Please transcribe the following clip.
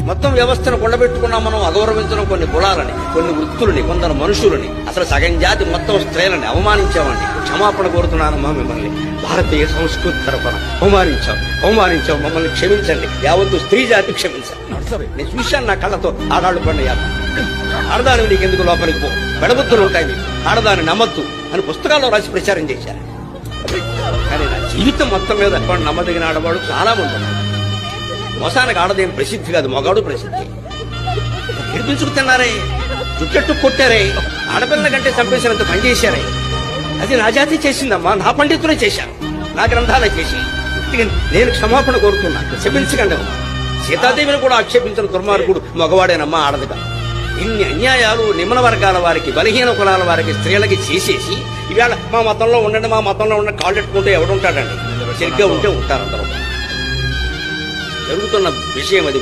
మొత్తం వ్యవస్థను కొండబెట్టుకున్నాం మనం. అగౌరవించడం కొన్ని కులాలని, కొన్ని వృత్తులని, కొందరు మనుషులని, అసలు సగం జాతి మొత్తం స్త్రీలని అవమానించామండి. క్షమాపణ కోరుతున్నానమ్మా మిమ్మల్ని. భారతీయ సంస్కృతి తరఫున అవమానించాం మమ్మల్ని క్షమించండి. యావత్తు స్త్రీ జాతి క్షమించండి. నేను చూశాను నా కళ్ళతో ఆడాళ్ళు పండుగ. ఆడదాని నీకు ఎందుకు లోపలికి పో, పెడబుద్ధులు ఉంటాయి మీకు, ఆడదాన్ని నమ్మద్దు అని పుస్తకాల్లో రాసి ప్రచారం చేశారు. కానీ నా జీవితం మొత్తం మీద నమ్మదగిన ఆడవాడు చాలా మంది ఉన్నారు. మోసానికి ఆడదేం ప్రసిద్ధి కాదు, మగాడు ప్రసిద్ధి. విడిపించుకు తిన్నారే, జుట్టెట్టు కొట్టారే, ఆడపిల్లల కంటే చంపేసినంత పని చేశారే. అది నా జాతి చేసిందమ్మా, నా పండితులే చేశాను, నా గ్రంథాలే చేసి. నేను క్షమాపణ కోరుతున్నా, క్షమించకండి అమ్మా. సీతాదేవిని కూడా ఆక్షేపించిన దుర్మార్గుడు మగవాడేనమ్మా, ఆడదుగా. ఇన్ని అన్యాయాలు నిమ్న వర్గాల వారికి, బలహీన కులాల వారికి, స్త్రీలకి చేసేసి ఇవాళ మా మతంలో ఉండండి, మా మతంలో ఉండండి కాళ్ళెట్టుకుంటే ఎవడుంటాడండి? సరిగ్గా ఉంటే ఉంటారు అందరూ. జరుగుతున్న విషయం అది.